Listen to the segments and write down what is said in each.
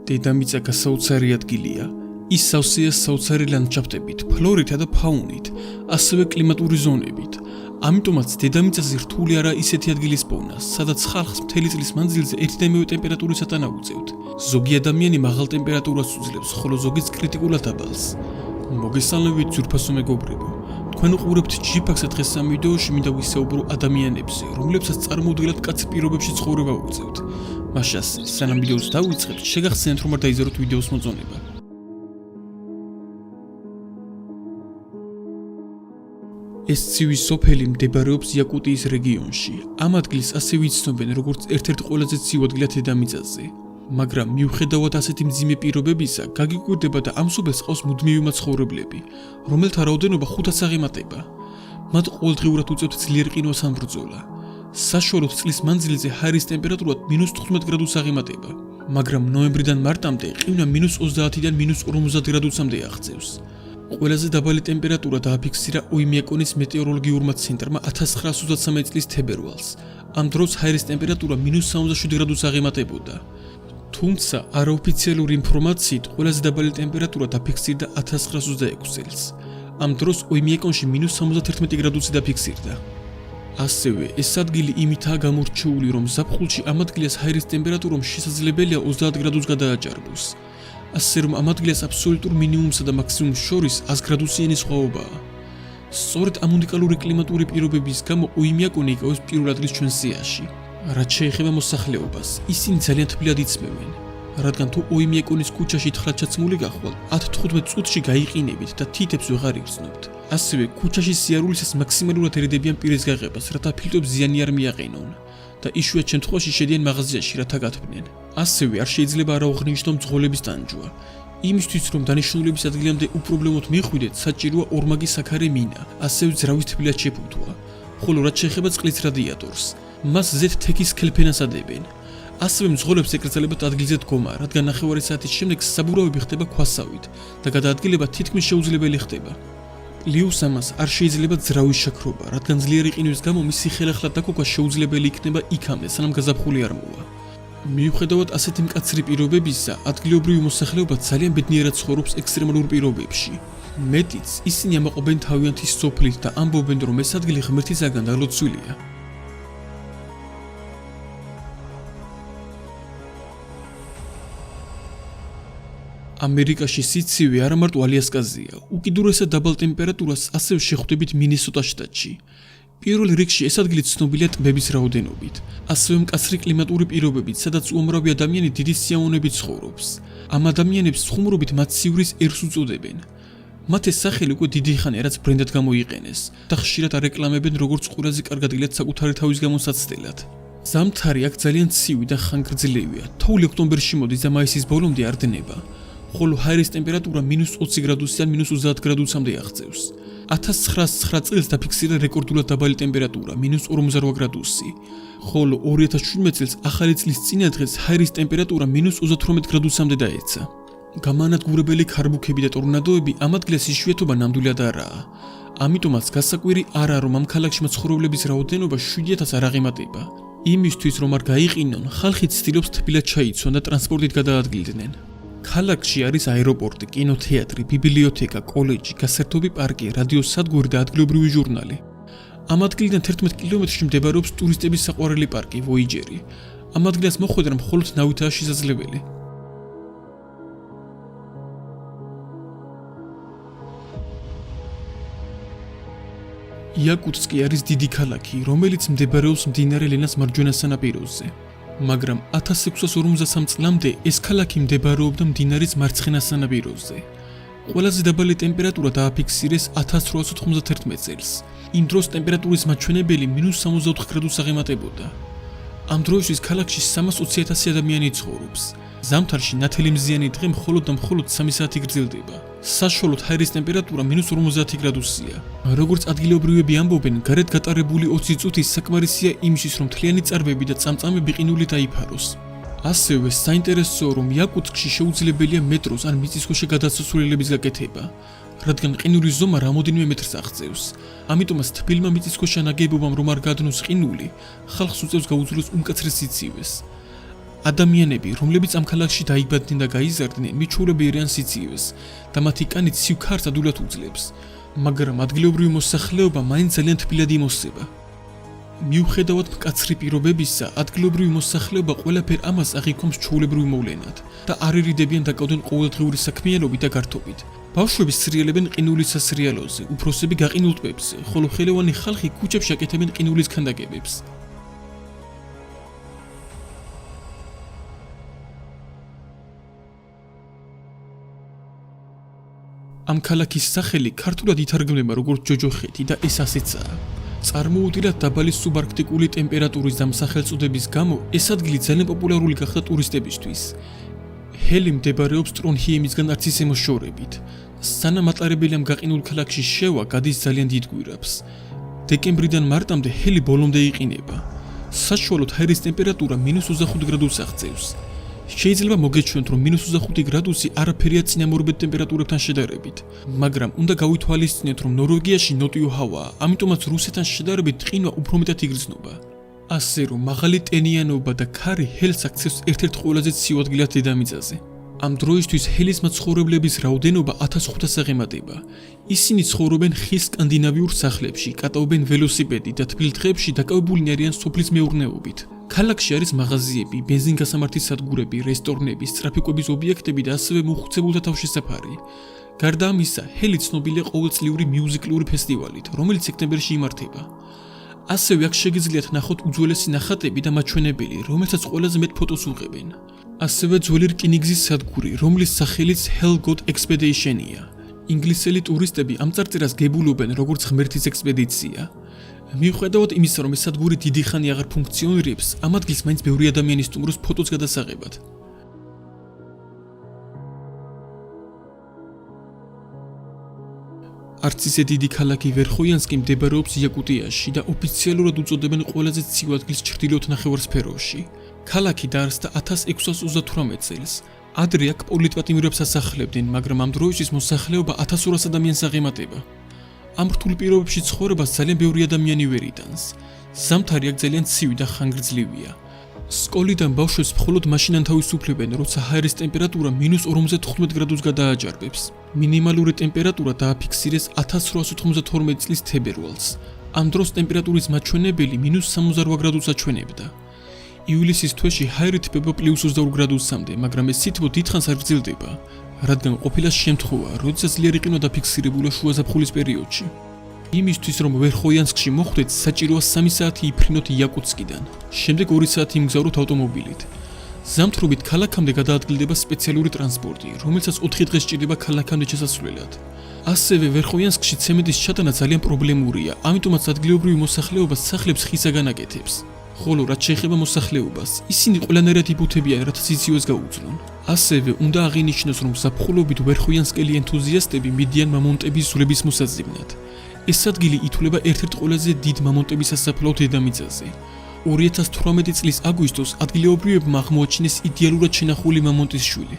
დედამიწა გასაოცარი ადგილია. ის სავსეა საოცარი ლანდშაფტებით, ფლორითა და ფაუნით, ასევე კლიმატური ზონებით. ამიტომაც დედამიწაზე რთული არა ისეთი ადგილის პოვნა, სადაც ხალხს მთელი წლის მანძილზე ერთი და იმავე ტემპერატურის ატანაუწევთ. ზოგი ადამიანი მაღალ ტემპერატურას უძლებს, ხოლო ზოგიც კრიტიკულად დაბალს. მოგესალმებით ძვირფასო მეგობრებო. თქვენ უყურებთ GPAX-ს და დღეს ამ ვიდეოში მინდა ვისაუბრო ადამიანებზე, რომლებსაც წარმოუდგენლად კაცრ პირობებში ცხოვრება უწევთ. მაშას, სანამ ვიდეოს დავიწყებთ, შეგახსენებთ რომ არ დაიზაროთ ვიდეოს მოწონება. ეს ცივი სოფელი მდებარეობს იაკუტიის რეგიონში. ამ ადგილს ასევე იცნობენ როგორც ერთ-ერთ ყველაზე ცივ ადგილად დედამიწაზე. მაგრამ მიუხედავად ასეთი მძიმე პირობებისა, გაგიკვირდება და ამ სოფელს ყავს მუდმივი მაცხოვრებლები, რომელთა რაოდენობა 500-ს აღემატება. მათ ყოველდღიურად უწევთ ძლიერ ყინვას ან ბრძოლა. საშუალოდ წლის მანძილზე ჰაერის ტემპერატურა -15 გრადუსს აღემატება, მაგრამ ნოემბრიდან მარტამდე ყინვა -30-დან -50 გრადუსამდე აღწევს. ყველაზე დაბალი ტემპერატურა დააფიქსირა ოიმიაკონის მეტეოროლოგიურმა ცენტრმა 1923 წლის თებერვალს. ამ დროს ჰაერის ტემპერატურა -67 გრადუსს აღემატებოდა. თუმცა არაოფიციალური ინფორმაციით ყველაზე დაბალი ტემპერატურა დაფიქსირდა 1926 წელს. ამ დროს ოიმიაკონში -71 გრადუსი დაფიქსირდა. ასევე ეს ადგილი იმითაა გამორჩეული, რომ ზაფხულში ამ ადგილას ჰაერის ტემპერატურა შესაძლებელია 30 გრადუსს გადააჭარბოს. ასე რომ ამ ადგილას აბსოლუტურ მინიმუმსა და მაქსიმუმს შორის 100 გრადუსიანი სხვაობაა. სწორედ ამ უნიკალური კლიმატური პირობების გამო ოიმიაკონი იკავებს პირველ ადგილს ჩვენ სიაში. რაც შეეხება მოსახლეობას, ისინი ძალიან თბილად იცმევენ, რადგან თუ ოიმიაკონის ქუჩაში თხლად-ჩაცმული გახვალ, 10-15 წუთში გაიყინებით და თითებს ვეღარ იგრძნობთ. ასევე ქუჩაში სიარულისას მაქსიმალურად ერიდებიან პირის გაღებას, რათა ფილტვებს ზიანი არ მიაყენონ და იშვიათ შემთხვევაში შედიან მაღაზიაში, რათა გათბნენ. ასევე არ შეიძლება არაუღრნიშნო მძღოლების ტანჯვა. იმისთვის, რომ დანიშნულების ადგილამდე უპრობლემოდ მიხვიდეთ, საჭიროა ორმაგი საქარე მინა, ასევე ძრავის თბილად შეფუთვა, ხოლო რაც შეეხება წყლის რადიატორს, მას ზედ თექის სქელფენას ადებენ. ასევე მძღოლებს ეკრძალებათ ადგილზე დგომა, რადგან ნახევარი საათის შემდეგ საბურავები ხდება ქვასავით და გადაადგილება თითქმის შეუძლებელი ხდება. პლიუს ამას არ შეიძლება ძრავის შაქრობა, რადგან ძლიერი ყინვის გამო მისი ხელახლა დაკოქვა შეუძლებელი იქნება იქამდე, სანამ გაზაფხული არ მოვა. მიუხედავად ასეთი მკაცრი პირობებისა, ადგილობრივი მოსახლეობა ძალიან ბედნიერად ცხოვრობს ექსტრემალურ პირობებში. მეტიც, ისინი ამაყობენ თავიანთი სოფლით და ამბობენ, რომ ეს ადგილი ღმერთისაგან დალოცვილია. ამერიკაში სიცივე არა მარტო ალიასკაზეა, უკიდურესად დაბალ ტემპერატურას ასევე შეხვდებით მინესოტა შტატში. პირველ რიგში ეს ადგილი ცნობილია ტბების რაოდენობით, ასევე მკაცრი კლიმატური პირობებით, სადაც უამრავი ადამიანი დიდი სიამოვნებით ცხოვრობს. ამ ადამიანებს ხუმრობით მათ სივრის ერს უწოდებენ. მათ ეს სახელი უკვე დიდი ხანია, რაც ბრენდად გამოიყენეს და ხშირად არეკლამებენ როგორც ყველაზე კარგ ადგილად საკუთარი თავის გამოსაცდელად. ზამთარი აქ ძალიან ცივი და ხანგრძლივია, თოვლი ოქტომბერში მოდის და მაისის ბოლომდე არ დნება. ხოლო ჰაერის ტემპერატურა -20 გრადუსიდან -30 გრადუსამდე აღწევს. 1909 წელს დაფიქსირდა რეკორდულად დაბალი ტემპერატურა -48 გრადუსი, ხოლო 2017 წელს ახალი წლის წინა დღეს ჰაერის ტემპერატურა -38 გრადუსამდე დაეცა. გამანადგურებელი ქარბუქები და ტორნადოები ამ ადგილას იშვიათობა ნამდვილად არაა. ამიტომაც გასაკვირი არაა, რომ ამ ქალაქში მაცხოვრებლების რაოდენობა 7000-ს არ აღემატება. იმისთვის, რომ არ გაიყინონ, ხალხი ცდილობს თბილად ჩაიცვან და ტრანსპორტით გადაადგილდნენ. ქალაქში არის აეროპორტი, კინოთეატრი, ბიბლიოთეკა, კოლეჯი, გასართობი პარკი, რადიოსადგური და ადგილობრივი ჟურნალი. ამ ადგილიდან 11 კილომეტრში მდებარეობს ტურისტების საყვარელი პარკი ვოიჯერი. ამ ადგილას მოხვედრა მხოლოდ ნავითაა შესაძლებელი. იაკუტსკი არის დიდი ქალაქი, რომელიც მდებარეობს მდინარე ლენას მარჯვენა სანაპიროზე. მაგრამ 1653 წლამდე ეს ქალაქი მდებარეობდა მდინარის მარცხენა სანაპიროზე. ყველაზე დაბალი ტემპერატურა დააფიქსირეს 1891 წელს. იმ დროს ტემპერატურის მაჩვენებელი -64 გრადუსს აღემატებოდა. ამ დროისთვის ქალაქში 320,000 ადამიანი ცხოვრობს. ზამთარში ნათელი მზიანი დღე მხოლოდ და მხოლოდ 3 საათი გრძელდება. საშუალოდ ჰაერის ტემპერატურა -50 გრადუსია. როგორც ადგილობრივები ამბობენ, გარეთ გატარებული 20 წუთი საკმარისია იმისთვის, რომ მთლიანი წარბები და წამწამები ყინულით დაიფაროს. ასევე საინტერესოა, რომ იაკუტსკში შეუძლებელია მეტროს ან მიწისქვეშა გადასასვლელების გაკეთება, რადგან ყინულის ზომა რამოდენიმე მეტრს აღწევს. ამიტომაც თბილმა მიწისქვეშა ნაგებობამ რომ არ გადნოს ყინული, ხალხს უწევს გაუძლოს უმკაცრეს სიცივეს. ადამიანები, რომლებიც ამ ქალაქში დაიბადნენ და გაიზარდნენ, მიჩვეულებიერიან სიცივეს და მათი კანით ცივ ქარს ადვილად უძლებს, მაგრამ ადგილობრივი მოსახლეობა მაინც ძალიან თბილად იმოსება. მიუხედავად მკაცრი პირობებისა, ადგილობრივი მოსახლეობა ყველაფერ ამას აღიქვამს ჩვეულებრივ მოვლენად და არ ერიდებიან დაკავდნენ ყოველდღიური საქმიანობით და გართობით. ბავშვები სრიალებენ ყინულის სასრიალოზე, უფროსები გაყინულ ტბებზე, ხოლო ხელოვანი ხალხი ქუჩებში აკეთებენ ყინულის ქანდაკებებს. ამ ქალაქის სახელი ქართულად ითარგმნება როგორც ჯოჯოხეთი და ეს ასეცაა. წარმოუდგინლად დაბალი სუბარქტიკული ტემპერატურის და სახელწოდების გამო ეს ადგილი ძალიან პოპულარული გახდა ტურისტებისთვის. ჰელი მდებარეობს ტრონჰიემისგან არც ისე მოშორებით. სანამ ატარებელი ამ გაყინულ ქალაქში შევა გადის ძალიან დიდ გვირაბს. დეკემბრიდან მარტამდე ჰელი ბოლომდე იყინება. საშუალოდ ჰაერის ტემპერატურა -25 გრადუსს აღწევს. შეიძლება მოგეჩვენოთ, რომ -25 გრადუსი არაფერია წინამორბედ ტემპერატურებთან შედარებით, მაგრამ უნდა გავითვალისწინოთ, რომ ნორვეგიაში ნოტიო ჰავაა, ამიტომაც რუსეთთან შედარებით ყინვა უფრო მეტად იგრძნობა. ასე რომ მაღალი ტენიანობა და ქარი ჰელს აქცევს ერთ-ერთ ყველაზე ცივ ადგილად დედამიწაზე. ამ დროისთვის ჰელის მაცხოვრებლების რაოდენობა 1500-ს აღემატება. ისინი ცხოვრობენ ხის სკანდინავიურ სახლებში, კატაობენ ველოსიპედით და თბილ დღეებში დაკავებულნი არიან სოფლის მეურნეობით. ქალაქში არის მაღაზიები, ბენზინგასამართის სადგურები, რესტორნები, სწრაფი ობიექტები და ასევე მოხუცებულთა თავშესაფარი. გარდა ამისა, ჰელი ცნობილია ყოველწლიური მიუზიკლური ფესტივალით, რომელიც სექტემბერში იმართება. ასევე აქ შეგიძლიათ ნახოთ უძველესი ნახატები და მაჩვენებელი, რომელსაც ყველაზე მეტ ფოტოს უღებენ. ასევე ძველი რკინიგზის სადგური, რომლის სახელიც Hell God Expedition-ია. ინგლისელი ტურისტები ამ წარწერას გებულობენ როგორც ღმერთის ექსპედიცია. მიუხედავად იმისა, რომ ეს სადგური დიდი ხანი აღარ ფუნქციონირებს, ამ ადგილს მაინც ბევრი ადამიანი სტუმრობს ფოტოს გადასაღებად. არც ისე დიდი ქალაქი ვერხოიანსკი მდებარეობს იაკუტიაში და ოფიციალურად უწოდებენ ყველაზე ცივ ადგილს ჩრდილოეთ ნახევარსფეროში. ქალაქი დაარსდა 1638 წელს. ადრე აქ პოლიტპატიმრებს ასახლებდნენ, მაგრამ ამ დროისთვის მოსახლეობა 1200 ადამიანს აღემატება. ამ რთულ პირობებში ცხოვრებას ძალიან ბევრი ადამიანი ვერ იტანს. ზამთარი აქ ძალიან ცივი და ხანგრძლივია. სკოლიდან ბავშვებს მხოლოდ მაშინ ანთავისუფლებენ, როცა ჰაერის ტემპერატურა -55 გრადუსს გადააჯარბებს. მინიმალური ტემპერატურა დააფიქსირეს 1892 წლის თებერვალს. ამ დროს ტემპერატურის მაჩვენებელი -68 გრადუსს აჩვენებდა. ივლისის თვეში ჰაერი თბება +22 გრადუსამდე, მაგრამ ეს სითბო დიდხანს არ გრძელდება, რადგან ყოფილა შემთხვევა, როდესაც ძლიერი ყინვა დაფიქსირებულა შუა ზაფხულის პერიოდში. იმისთვის, რომ ვერხოიანსკში მოხვდეთ, საჭიროა 3 საათი იფრინოთ იაკუტსკიდან, შემდეგ 2 საათი იმგზავროთ ავტომობილით. ზამთრობით ქალაქამდე გადაადგილდება სპეციალური ტრანსპორტი, რომელსაც 4 დღე სჭირდება ქალაქამდე შესასვლელად. ასევე ვერხოიანსკში ცემენტის ჩატანა ძალიან პრობლემურია, ამიტომაც ადგილობრივი მოსახლეობა სახლებს ხისაგან აკეთებს. ხოლო რაც შეეხება მოსახლეობას, ისინი ყველანაირად იბუთებიან, რათა სიცივეს გაუძლონ. ასევე უნდა აღინიშნოს, რომ ზაფხულობით ვერხოიანსკელი ენთუზიასტები მიდიან მამონტების ზვრების მოსაზივნად. ეს ადგილი ითვლება ერთ-ერთ ყველაზე დიდ მამონტების სასაფლაოდ დედამიწაზე. 2018 წლის აგვისტოს ადგილობრივებმა აღმოაჩინეს იდეალურად შენახული მამონტის შვილი.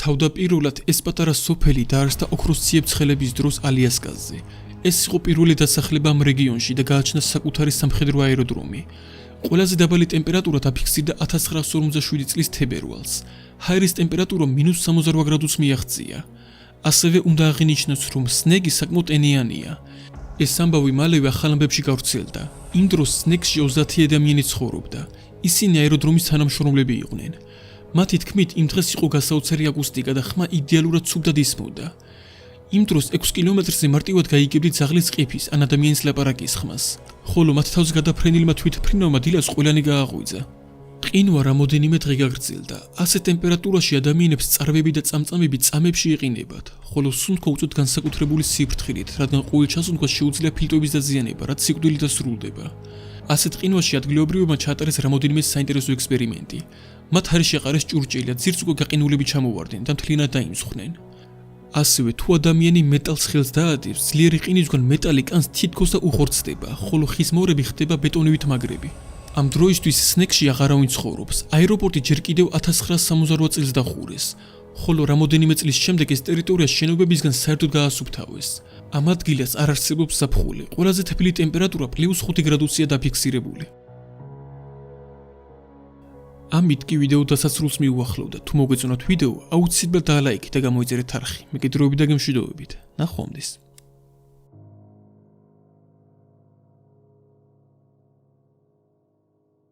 თავდაპირველად ეს პატარა სოფელი დაარსდა ოქროს ციებ-ცხელების დროს ალიასკაზე. ეს იყო პირველი დასახლება ამ რეგიონში და გააჩნდა საკუთარი სამხედრო აეროდრომი. ყველაზე დაბალი ტემპერატურა დაფიქსირდა 1947 წლის თებერვალს. ჰაერის ტემპერატურა -68 გრადუსს მიაღწია. ასევე უნდა აღინიშნოს, რომ სნეგი საკმაოდ ენიანია. ეს ამბავი მალევე ახალ ამბებში გავრცელდა. იმ დროს სნეგში 30 ადამიანი ცხოვრობდა. ისინი აეროდრომის თანამშრომლები იყვნენ. მათი თქმით, იმ დღეს იყო გასაოცარი აკუსტიკა და ხმა იდეალურად ცუდად ისმოდა. იმ დროს 6 კილომეტრზე მარტივად გაიგებდით ძაღლის ყიფის ან ადამიანის ლაპარაკის ხმას, ხოლო მათ თავს გადაფრენილმა თვითმფრინავმა დილას ყველანი გააღვიძა. ყინვა რამოდენიმე დღე გაგრძელდა. ასე ტემპერატურაში ადამიანებს წარვები და წამწამები წამებში იყინებათ, ხოლო სუნთქვა უწევთ განსაკუთრებული სიფრთხილით, რადგან ყოველ ჩასუნთქვას შეუძლია ფილტვების დაზიანება, რაც სიკვდილით დასრულდება. ასეთ ყინვაში ადგილობრივებმა ჩაატარეს რამოდენიმე საინტერესო ექსპერიმენტი. მათ ჰაერში აყარეს ჭურჭელი და ძირც უკვე გაყინულები ჩამოვარდნენ და მთლიანად დაიმსხვრნენ. ასევე თუ ადამიანი მეტალს ხელს დაადევს, ძლიერი ყინვისგან მეტალი კანს თითქოს და უხორცდება, ხოლო ხის მორები ხდება ბეტონივით მაგრები. ამ დროისთვის სნეგში აღარავინ ცხოვრობს. აეროპორტი ჯერ კიდევ 1968 წელს დახურეს. ხოლო რამოდენიმე წლის შემდეგ ეს ტერიტორია შენობებისგან საერთოდ გაასუფთავეს. ამ ადგილას არ არსებობს ზაფხული, ყველაზე თბილი ტემპერატურა +5 გრადუსია დაფიქსირებული. ამით კი ვიდეო დასასრულს მიუახლოვდა. თუ მოგეწონათ ვიდეო, აუცილებლად დალაიქით და გამოიწერეთ არხი. მეკითხები და გემშვიდობებით. ნახვამდის.